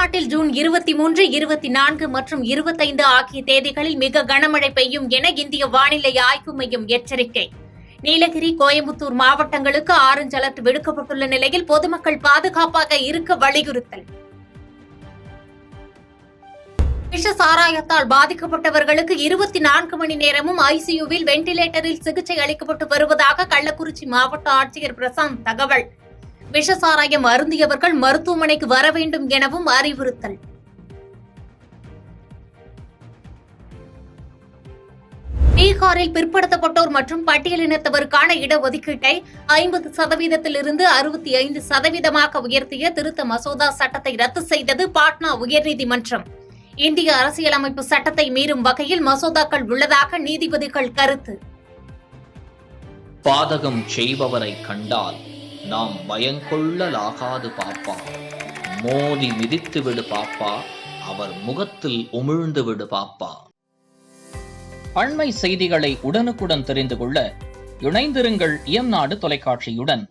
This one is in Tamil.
தமிழ்நாட்டில் ஜூன் 23, 24 மற்றும் 25 ஆகிய தேதிகளில் மிக கனமழை பெய்யும் என இந்திய வானிலை ஆய்வு மையம் எச்சரிக்கை. நீலகிரி, கோயம்புத்தூர் மாவட்டங்களுக்கு ஆரஞ்ச் அலர்ட் விடுக்கப்பட்டுள்ள நிலையில் பொதுமக்கள் பாதுகாப்பாக இருக்க வலியுறுத்தல். விஷ சாராயத்தால் பாதிக்கப்பட்டவர்களுக்கு 24 மணி நேரமும் ஐசியூவில் வெண்டிலேட்டரில் சிகிச்சை அளிக்கப்பட்டு வருவதாக கள்ளக்குறிச்சி மாவட்ட ஆட்சியர் பிரசாந்த் தகவல். விஷ சாராயம் அருந்தியவர்கள் மருத்துவமனைக்கு வர வேண்டும் எனவும் அறிவுறுத்தல். பீகாரில் பிற்படுத்தப்பட்டோர் மற்றும் பட்டியலினத்தவருக்கான இடஒதுக்கீட்டை 50%இலிருந்து 65%ஆக உயர்த்திய திருத்த மசோதா சட்டத்தை ரத்து செய்தது பாட்னா உயர்நீதிமன்றம். இந்திய அரசியலமைப்பு சட்டத்தை மீறும் வகையில் மசோதாக்கள் உள்ளதாக நீதிபதிகள் கருத்து. பாதகம் செய்பவரை கண்டால் நாம் பயங்கொள்ளலாகாது பாப்பா, மோதி மிதித்து விடு பாப்பா, அவர் முகத்தில் உமிழ்ந்து விடு பாப்பா. அண்மை செய்திகளை உடனுக்குடன் தெரிந்து கொள்ள இணைந்திருங்கள் இயம்நாடு தொலைக்காட்சியுடன்.